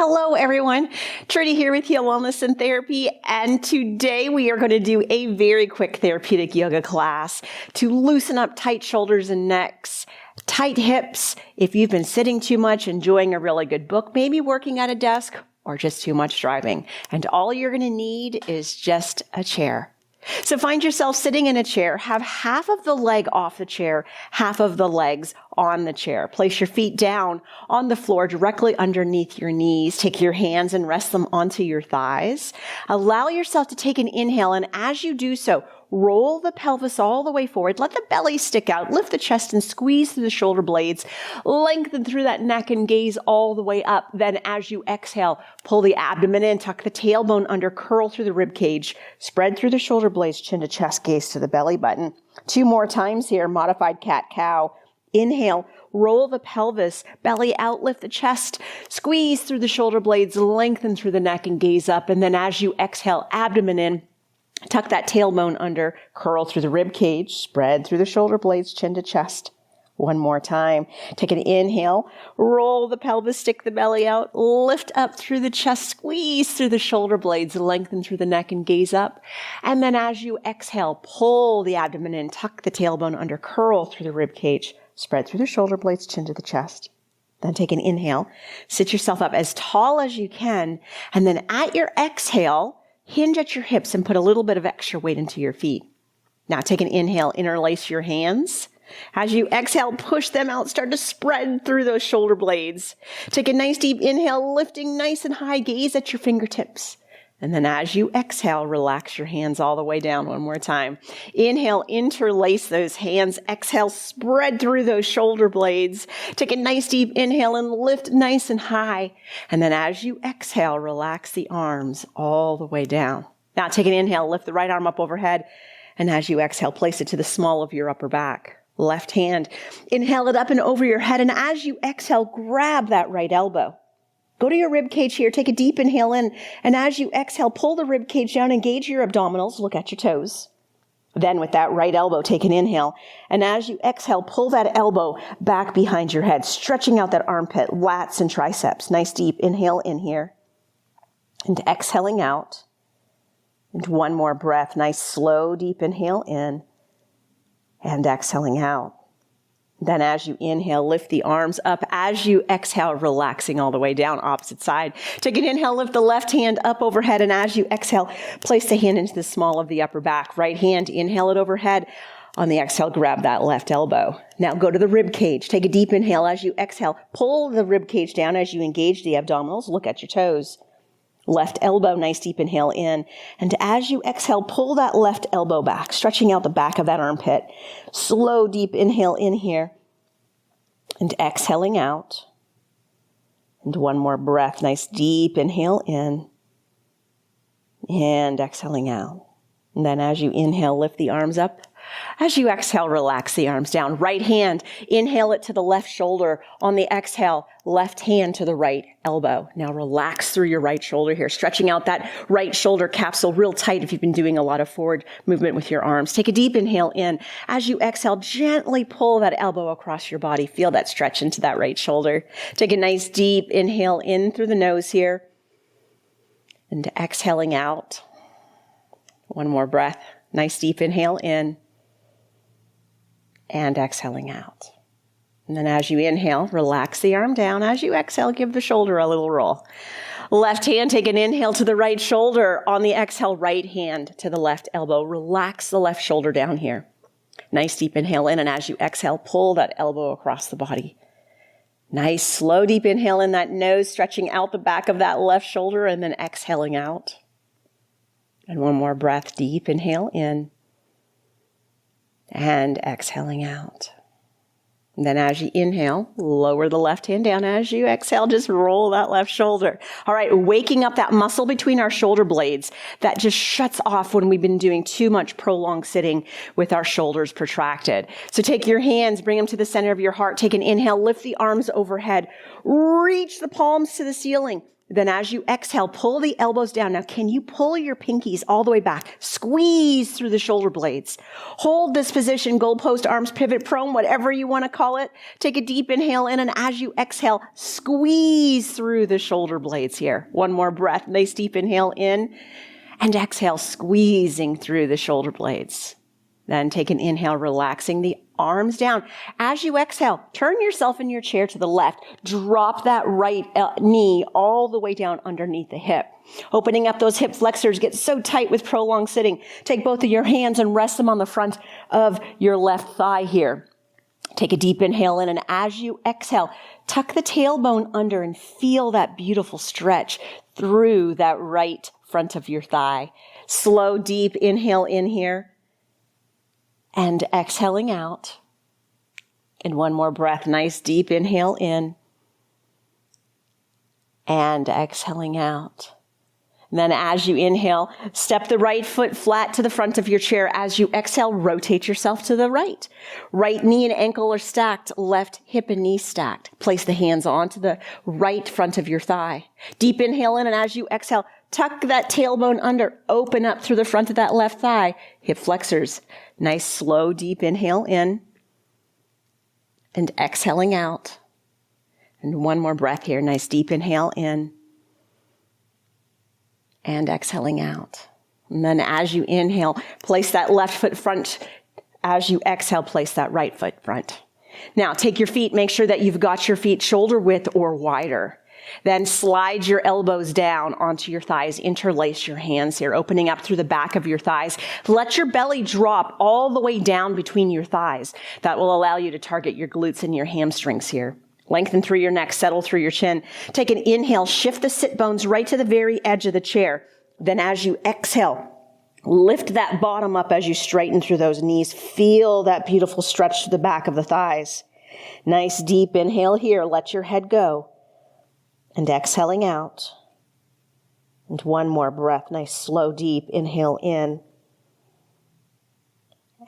Hello, everyone. Trudy here with you, Wellness and Therapy, and today we are going to do a very quick therapeutic yoga class to loosen up tight shoulders and necks, tight hips. If you've been sitting too much, enjoying a really good book, maybe working at a desk, or just too much driving, and all you're going to need is just a chair. So find yourself sitting in a chair, have half of the leg off the chair, half of the legs on the chair. Place your feet down on the floor directly underneath your knees. Take your hands and rest them onto your thighs. Allow yourself to take an inhale, and as you do so, roll the pelvis all the way forward. Let the belly stick out. Lift the chest and squeeze through the shoulder blades. Lengthen through that neck and gaze all the way up. Then as you exhale, pull the abdomen in, tuck the tailbone under, curl through the rib cage, spread through the shoulder blades, chin to chest, gaze to the belly button. 2 more times here, modified cat-cow. Inhale, roll the pelvis, belly out, lift the chest, squeeze through the shoulder blades, lengthen through the neck and gaze up. And then as you exhale, abdomen in, tuck that tailbone under, curl through the rib cage, spread through the shoulder blades, chin to chest. 1 more time. Take an inhale, roll the pelvis, stick the belly out, lift up through the chest, squeeze through the shoulder blades, lengthen through the neck and gaze up. And then as you exhale, pull the abdomen in, tuck the tailbone under, curl through the rib cage, spread through the shoulder blades, chin to the chest. Then take an inhale, sit yourself up as tall as you can, and then at your exhale, hinge at your hips and put a little bit of extra weight into your feet. Now take an inhale, interlace your hands. As you exhale, push them out, start to spread through those shoulder blades. Take a nice deep inhale, lifting nice and high, gaze at your fingertips. And then as you exhale, relax your hands all the way down 1 more time. Inhale, interlace those hands. Exhale, spread through those shoulder blades. Take a nice deep inhale and lift nice and high. And then as you exhale, relax the arms all the way down. Now take an inhale, lift the right arm up overhead. And as you exhale, place it to the small of your upper back. Left hand, inhale it up and over your head. And as you exhale, grab that right elbow. Go to your rib cage here, take a deep inhale in, and as you exhale, pull the rib cage down, engage your abdominals, look at your toes. Then with that right elbow, take an inhale, and as you exhale, pull that elbow back behind your head, stretching out that armpit, lats and triceps. Nice deep inhale in here, and exhaling out. And 1 more breath, nice slow deep inhale in, and exhaling out. Then as you inhale, lift the arms up. As you exhale, relaxing all the way down, opposite side. Take an inhale, lift the left hand up overhead. And as you exhale, place the hand into the small of the upper back. Right hand, inhale it overhead. On the exhale, grab that left elbow. Now go to the rib cage. Take a deep inhale. As you exhale, pull the rib cage down as you engage the abdominals. Look at your toes. Left elbow, nice deep inhale in. And as you exhale, pull that left elbow back, stretching out the back of that armpit. Slow, deep inhale in here. And exhaling out. And 1 more breath, nice deep inhale in. And exhaling out. And then as you inhale, lift the arms up. As you exhale, relax the arms down. Right hand, inhale it to the left shoulder. On the exhale, left hand to the right elbow. Now relax through your right shoulder here, stretching out that right shoulder capsule real tight if you've been doing a lot of forward movement with your arms. Take a deep inhale in. As you exhale, gently pull that elbow across your body. Feel that stretch into that right shoulder. Take a nice deep inhale in through the nose here. And exhaling out. 1 more breath. Nice deep inhale in. And exhaling out. And then as you inhale, relax the arm down. As you exhale, give the shoulder a little roll. Left hand, take an inhale to the right shoulder. On the exhale, right hand to the left elbow. Relax the left shoulder down here. Nice deep inhale in, and as you exhale, pull that elbow across the body. Nice slow deep inhale in that nose, stretching out the back of that left shoulder, and then exhaling out. And 1 more breath, deep inhale in. And exhaling out. And then as you inhale, lower the left hand down. As you exhale, just roll that left shoulder. All right, waking up that muscle between our shoulder blades that just shuts off when we've been doing too much prolonged sitting with our shoulders protracted. So take your hands, bring them to the center of your heart. Take an inhale, lift the arms overhead. Reach the palms to the ceiling. Then as you exhale, pull the elbows down. Now, can you pull your pinkies all the way back? Squeeze through the shoulder blades. Hold this position, goalpost, arms, pivot, prone, whatever you want to call it. Take a deep inhale in, and as you exhale, squeeze through the shoulder blades here. One more breath. Nice deep inhale in, and exhale, squeezing through the shoulder blades. Then take an inhale, relaxing the arms down. As you exhale, turn yourself in your chair to the left. Drop that right knee all the way down underneath the hip. Opening up those hip flexors, get so tight with prolonged sitting. Take both of your hands and rest them on the front of your left thigh here. Take a deep inhale in, and as you exhale, tuck the tailbone under and feel that beautiful stretch through that right front of your thigh. Slow, deep inhale in here. And exhaling out. And one more breath. Nice deep inhale in. And exhaling out. And then as you inhale, step the right foot flat to the front of your chair. As you exhale, rotate yourself to the right. Right knee and ankle are stacked. Left hip and knee stacked. Place the hands onto the right front of your thigh. Deep inhale in, and as you exhale, tuck that tailbone under. Open up through the front of that left thigh. Hip flexors. Nice, slow, deep inhale in. And exhaling out. And one more breath here. Nice, deep inhale in. And exhaling out. And then as you inhale, place that left foot front. As you exhale, place that right foot front. Now, take your feet. Make sure that you've got your feet shoulder width or wider. Then slide your elbows down onto your thighs. Interlace your hands here, opening up through the back of your thighs. Let your belly drop all the way down between your thighs. That will allow you to target your glutes and your hamstrings here. Lengthen through your neck, settle through your chin. Take an inhale, shift the sit bones right to the very edge of the chair. Then as you exhale, lift that bottom up as you straighten through those knees. Feel that beautiful stretch to the back of the thighs. Nice deep inhale here. Let your head go. And exhaling out. And one more breath. Nice, slow, deep inhale in.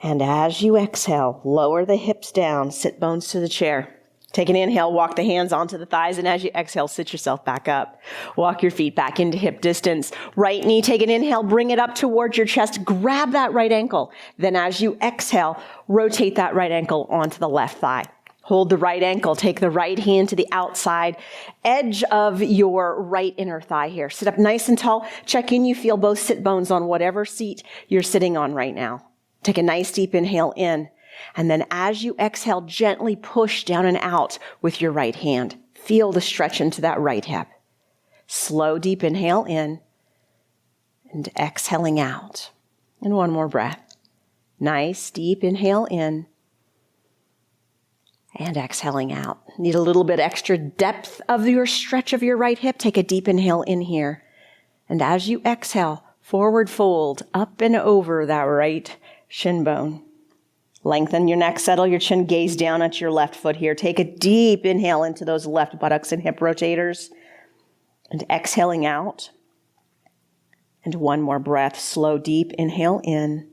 And as you exhale, lower the hips down, sit bones to the chair. Take an inhale, walk the hands onto the thighs, and as you exhale, sit yourself back up. Walk your feet back into hip distance. Right knee, take an inhale, bring it up towards your chest, grab that right ankle. Then as you exhale, rotate that right ankle onto the left thigh. Hold the right ankle. Take the right hand to the outside edge of your right inner thigh here. Sit up nice and tall. Check in. You feel both sit bones on whatever seat you're sitting on right now. Take a nice deep inhale in. And then as you exhale, gently push down and out with your right hand. Feel the stretch into that right hip. Slow, deep inhale in. And exhaling out. And one more breath. Nice, deep inhale in. And exhaling out. Need a little bit extra depth of your stretch of your right hip. Take a deep inhale in here. And as you exhale, forward fold up and over that right shin bone. Lengthen your neck, settle your chin, gaze down at your left foot here. Take a deep inhale into those left buttocks and hip rotators. And exhaling out. And one more breath. Slow, deep inhale in.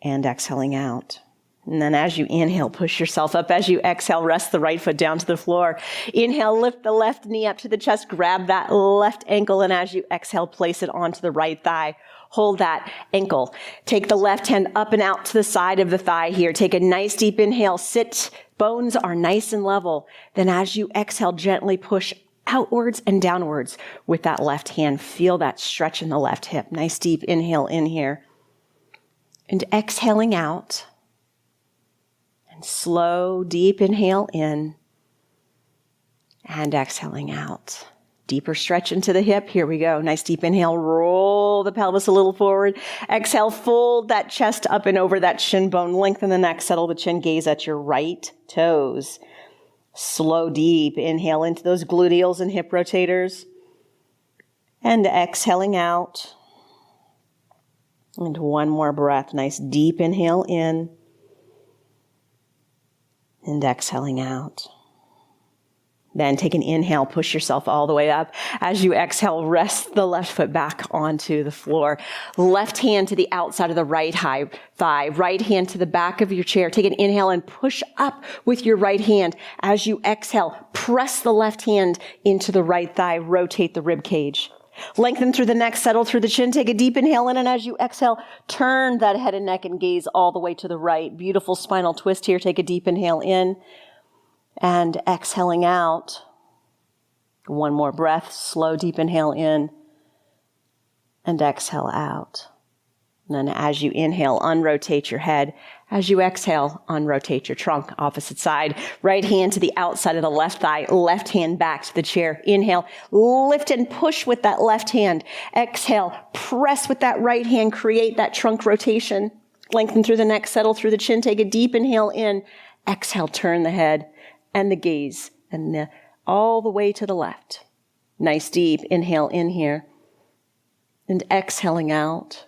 And exhaling out. And then as you inhale, push yourself up. As you exhale, rest the right foot down to the floor. Inhale, lift the left knee up to the chest. Grab that left ankle. And as you exhale, place it onto the right thigh. Hold that ankle. Take the left hand up and out to the side of the thigh here. Take a nice deep inhale. Sit. Bones are nice and level. Then as you exhale, gently push outwards and downwards with that left hand. Feel that stretch in the left hip. Nice deep inhale in here. And exhaling out. And slow, deep inhale in. And exhaling out. Deeper stretch into the hip. Here we go. Nice deep inhale. Roll the pelvis a little forward. Exhale, fold that chest up and over that shin bone. Lengthen the neck. Settle the chin. Gaze at your right toes. Slow, deep inhale into those gluteals and hip rotators. And exhaling out. And one more breath. Nice deep inhale in. And exhaling out. Then take an inhale, push yourself all the way up. As you exhale, rest the left foot back onto the floor. Left hand to the outside of the right thigh. Right hand to the back of your chair. Take an inhale and push up with your right hand. As you exhale, press the left hand into the right thigh. Rotate the rib cage. Lengthen through the neck, settle through the chin. Take a deep inhale in, and as you exhale, turn that head and neck and gaze all the way to the right. Beautiful spinal twist here. Take a deep inhale in. And exhaling out. One more breath, slow, deep inhale in and exhale out. And then as you inhale, unrotate your head. As you exhale, unrotate your trunk, opposite side. Right hand to the outside of the left thigh, left hand back to the chair. Inhale, lift and push with that left hand. Exhale, press with that right hand, create that trunk rotation. Lengthen through the neck, settle through the chin. Take a deep inhale in. Exhale, turn the head and the gaze and all the way to the left. Nice deep inhale in here and exhaling out.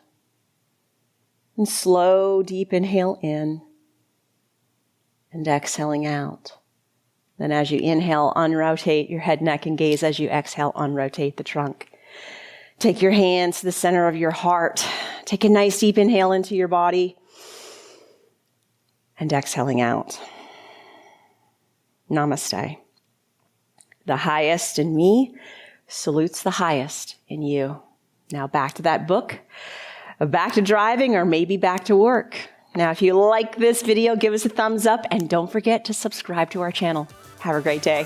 And slow deep inhale in and exhaling out. Then as you inhale, unrotate your head, neck, and gaze. As you exhale, unrotate the trunk. Take your hands to the center of your heart. Take a nice deep inhale into your body and exhaling out. Namaste. The highest in me salutes the highest in you. Now back to that book, back to driving, or maybe back to work. Now, if you like this video, give us a thumbs up and don't forget to subscribe to our channel. Have a great day.